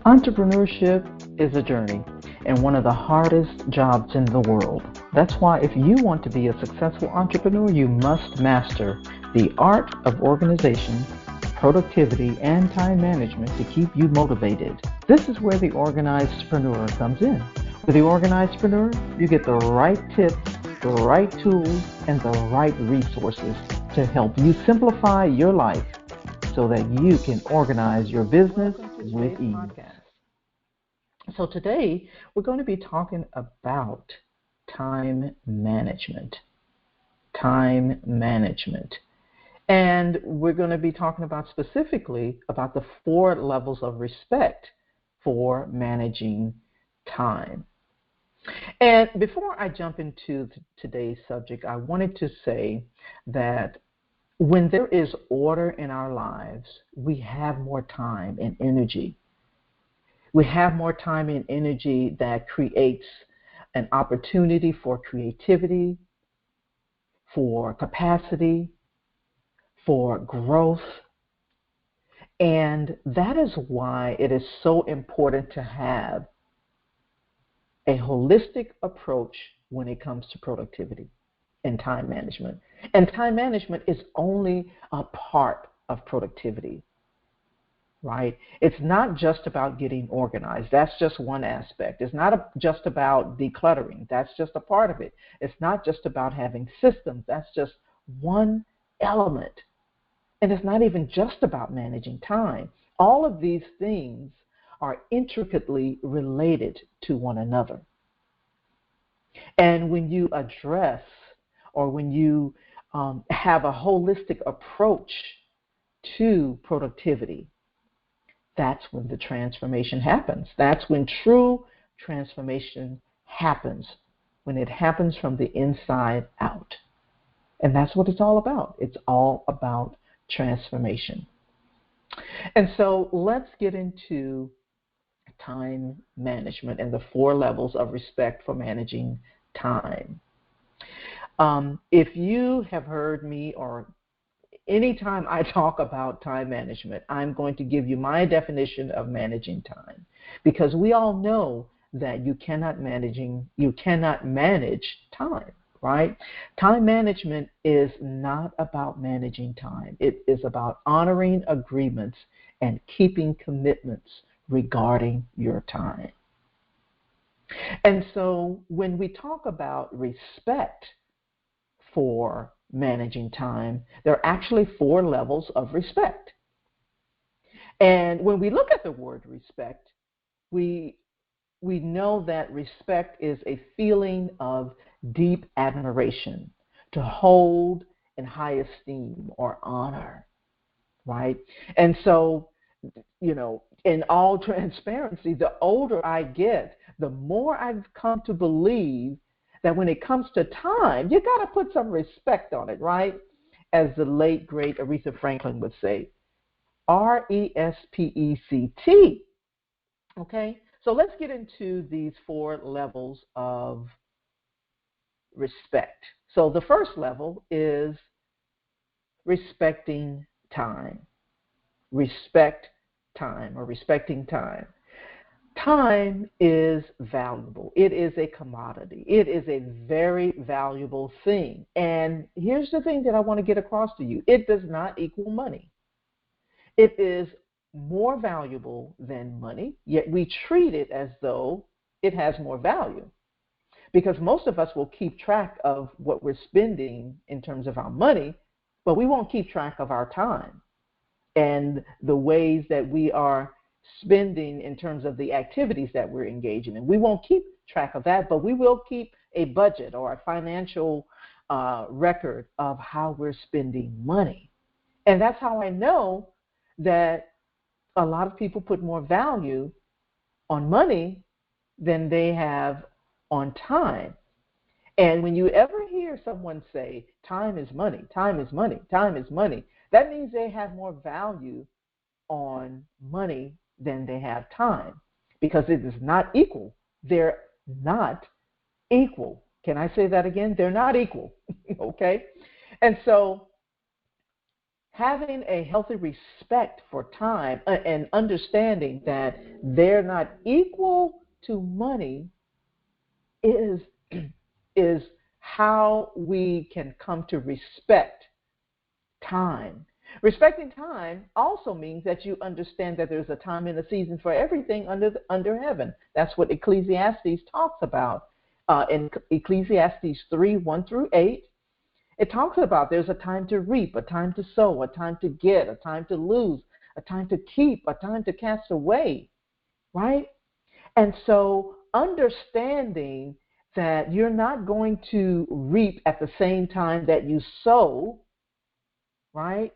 Entrepreneurship is a journey and one of the hardest jobs in the world. That's why if you want to be a successful entrepreneur, you must master the art of organization, productivity, and time management to keep you motivated. This is where the OrganizedPreneur comes in. With the OrganizedPreneur, you get the right tips, the right tools, and the right resources to help you simplify your life so that you can organize your business with ease. So today, we're going to be talking about time management. Time management. And we're going to be talking about specifically about the 4 levels of respect for managing time. And before I jump into today's subject, I wanted to say that when there is order in our lives, we have more time and energy. We have more time and energy that creates an opportunity for creativity, for capacity, for growth. And that is why it is so important to have a holistic approach when it comes to productivity and time management. And time management is only a part of productivity, right? It's not just about getting organized. That's just one aspect. It's not just about decluttering. That's just a part of it. It's not just about having systems. That's just one element. And it's not even just about managing time. All of these things are intricately related to one another. And when you address or when you have a holistic approach to productivity, that's when the transformation happens. That's when true transformation happens, when it happens from the inside out. And that's what it's all about. It's all about transformation. And so let's get into time management and the 4 levels of respect for managing time. If you have heard me or anytime I talk about time management, I'm going to give you my definition of managing time, because we all know that you cannot manage time, right? Time management is not about managing time. It is about honoring agreements and keeping commitments regarding your time. And so when we talk about respect for managing time, there are actually 4 levels of respect. And when we look at the word respect, we know that respect is a feeling of deep admiration, to hold in high esteem or honor, right? And so, in all transparency, the older I get, the more I've come to believe that when it comes to time, you got to put some respect on it, right? As the late, great Aretha Franklin would say, RESPECT. Okay? So let's get into these 4 levels of respect. So the first level is respecting time. Respect time or respecting time. Time is valuable. It is a commodity. It is a very valuable thing. And here's the thing that I want to get across to you. It does not equal money. It is more valuable than money, yet we treat it as though it has more value. Because most of us will keep track of what we're spending in terms of our money, but we won't keep track of our time and the ways that we are spending in terms of the activities that we're engaging in. We won't keep track of that, but we will keep a budget or a financial record of how we're spending money. And that's how I know that a lot of people put more value on money than they have on time. And when you ever hear someone say, time is money, time is money, time is money, that means they have more value on money than they have time, because it is not equal. They're not equal. Can I say that again? They're not equal, okay? And so having a healthy respect for time and understanding that they're not equal to money is is how we can come to respect time. Respecting time also means that you understand that there's a time and a season for everything under heaven. That's what Ecclesiastes talks about. In Ecclesiastes 3:1 through 8, it talks about there's a time to reap, a time to sow, a time to get, a time to lose, a time to keep, a time to cast away, right? And so understanding that you're not going to reap at the same time that you sow, right?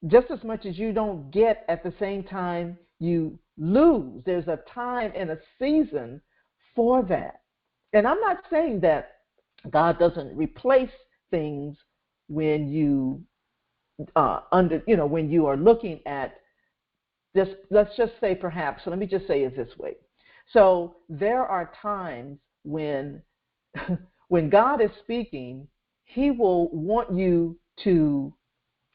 Just as much as you don't get at the same time you lose. There's a time and a season for that. And I'm not saying that God doesn't replace things when you when you are looking at this. Let's just say perhaps, so let me just say it this way. So there are times when when God is speaking, he will want you to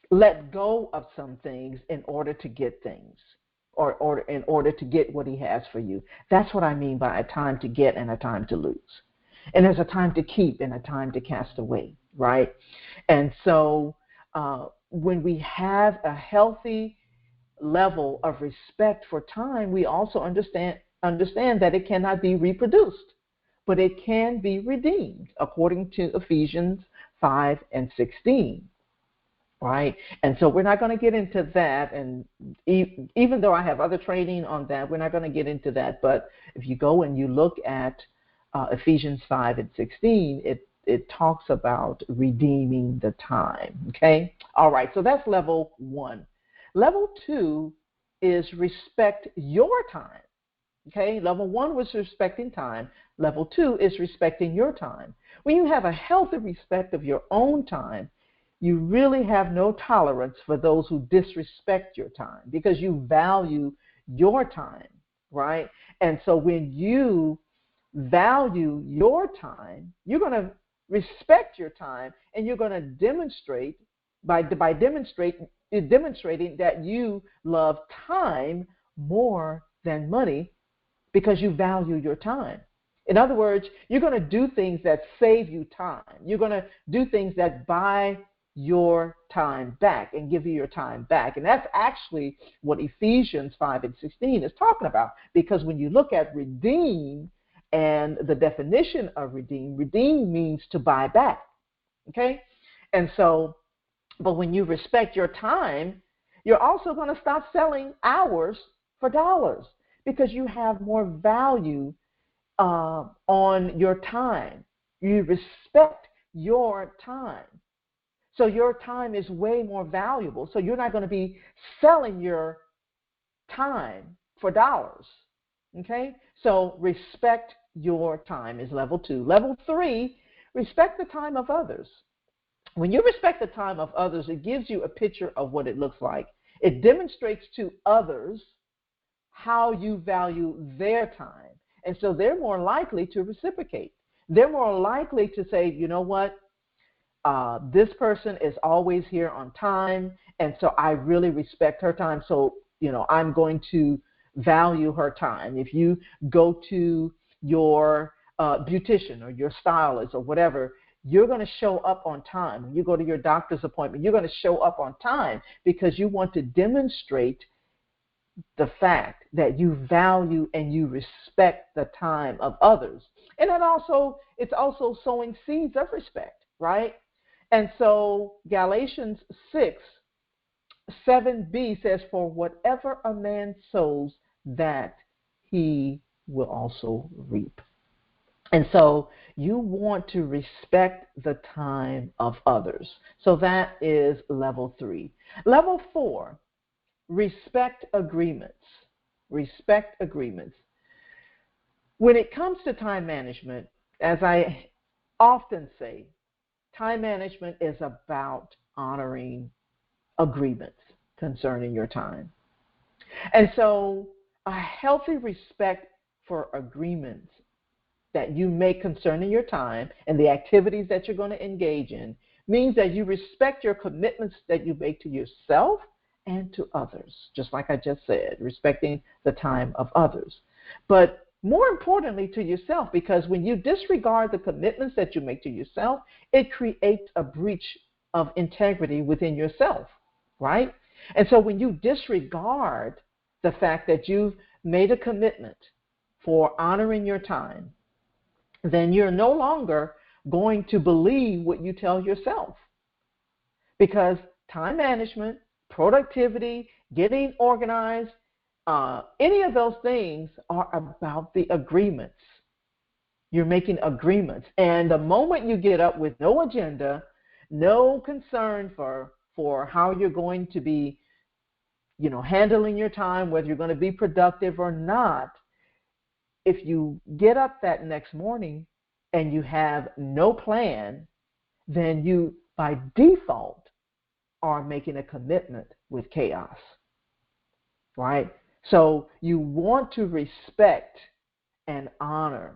let go of some things in order to get things, or in order to get what he has for you. That's what I mean by a time to get and a time to lose. And there's a time to keep and a time to cast away, right? And so when we have a healthy level of respect for time, we also understand that it cannot be reproduced, but it can be redeemed, according to Ephesians 5:16. Right? And so we're not going to get into that, and even though I have other training on that, we're not going to get into that. But if you go and you look at Ephesians 5:16, it talks about redeeming the time, okay? All right, so that's level 1. Level 2 is respect your time, okay? Level 1 was respecting time. Level 2 is respecting your time. When you have a healthy respect of your own time, you really have no tolerance for those who disrespect your time, because you value your time, right? And so when you value your time, you're going to respect your time, and you're going to demonstrate by demonstrating that you love time more than money, because you value your time. In other words, you're going to do things that save you time. You're going to do things that buy your time back and give you your time back. And that's actually what Ephesians 5:16 is talking about, because when you look at redeem and the definition of redeem means to buy back, okay? And so, but when you respect your time, you're also going to stop selling hours for dollars, because you have more value on your time. You respect your time. So your time is way more valuable. So you're not going to be selling your time for dollars, okay? So respect your time is level 2. Level 3, respect the time of others. When you respect the time of others, it gives you a picture of what it looks like. It demonstrates to others how you value their time. And so they're more likely to reciprocate. They're more likely to say, you know what? This person is always here on time, and so I really respect her time. So, I'm going to value her time. If you go to your beautician or your stylist or whatever, you're going to show up on time. When you go to your doctor's appointment, you're going to show up on time, because you want to demonstrate the fact that you value and you respect the time of others. And it's also sowing seeds of respect, right? And so Galatians 6:7b says, for whatever a man sows, that he will also reap. And so you want to respect the time of others. So that is level 3. Level 4, respect agreements. Respect agreements. When it comes to time management, as I often say, time management is about honoring agreements concerning your time. And so a healthy respect for agreements that you make concerning your time and the activities that you're going to engage in means that you respect your commitments that you make to yourself and to others, just like I just said, respecting the time of others. But more importantly, to yourself, because when you disregard the commitments that you make to yourself, it creates a breach of integrity within yourself, right? And so when you disregard the fact that you've made a commitment for honoring your time, then you're no longer going to believe what you tell yourself. Because time management, productivity, getting organized, any of those things are about the agreements. You're making agreements. And the moment you get up with no agenda, no concern for how you're going to be, handling your time, whether you're going to be productive or not, if you get up that next morning and you have no plan, then you, by default, are making a commitment with chaos, right? So you want to respect and honor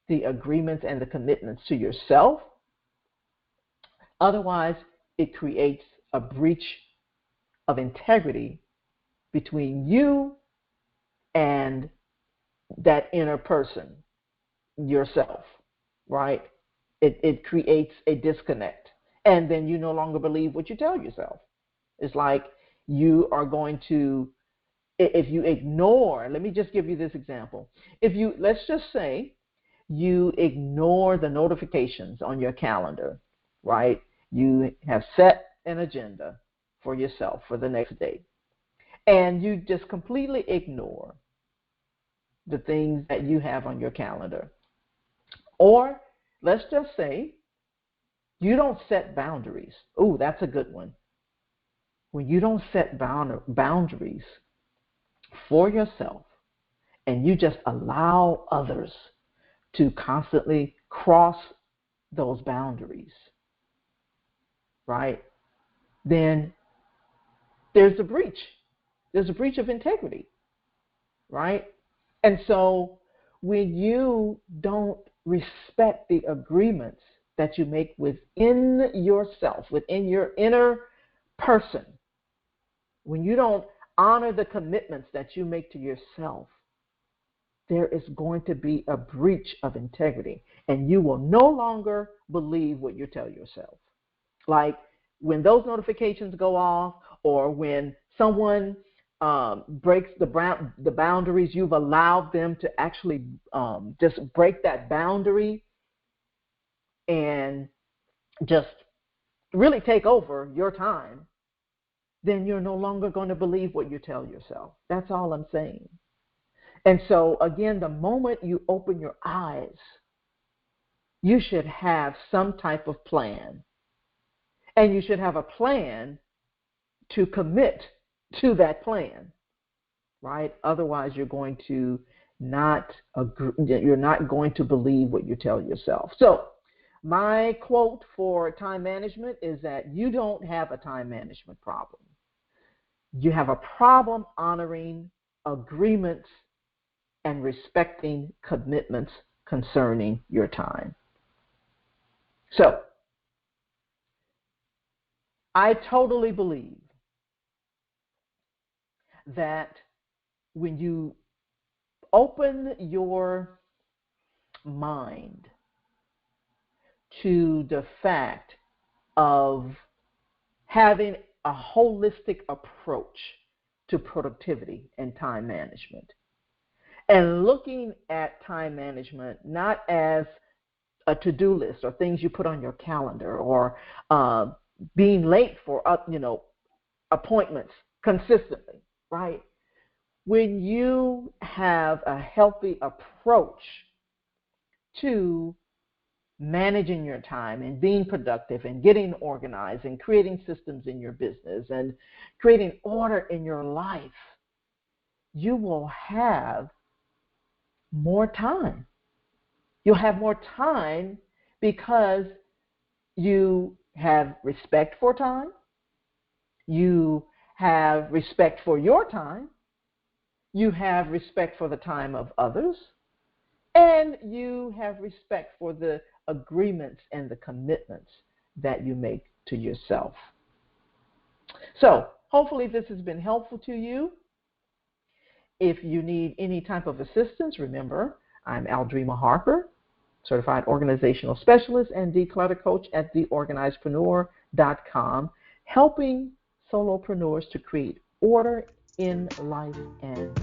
the agreements and the commitments to yourself. Otherwise, it creates a breach of integrity between you and that inner person, yourself, right? It creates a disconnect. And then you no longer believe what you tell yourself. It's like you are going to, if you ignore, let me just give you this example. Let's just say you ignore the notifications on your calendar, right? You have set an agenda for yourself for the next day, and you just completely ignore the things that you have on your calendar. Or let's just say you don't set boundaries. Oh, that's a good one. When you don't set boundaries for yourself and you just allow others to constantly cross those boundaries, right? Then there's a breach. There's a breach of integrity, right? And so when you don't respect the agreements that you make within yourself, within your inner person, when you don't honor the commitments that you make to yourself, there is going to be a breach of integrity, and you will no longer believe what you tell yourself. Like when those notifications go off, or when someone breaks the boundaries, you've allowed them to actually just break that boundary and just really take over your time, then you're no longer going to believe what you tell yourself. That's all I'm saying. And so, again, the moment you open your eyes, you should have some type of plan. And you should have a plan to commit to that plan, right? Otherwise, you're going to not agree, you're not going to believe what you tell yourself. So my quote for time management is that you don't have a time management problem. You have a problem honoring agreements and respecting commitments concerning your time. So I totally believe that when you open your mind to the fact of having a holistic approach to productivity and time management, and looking at time management not as a to-do list or things you put on your calendar, or being late for appointments consistently, right? When you have a healthy approach to managing your time and being productive and getting organized and creating systems in your business and creating order in your life, you will have more time. You'll have more time because you have respect for time, you have respect for your time, you have respect for the time of others, and you have respect for the agreements and the commitments that you make to yourself. So hopefully this has been helpful to you. If you need any type of assistance, remember, I'm Aldreama Harper, Certified Organizational Specialist and Declutter Coach at theorganizedpreneur.com, helping solopreneurs to create order in life and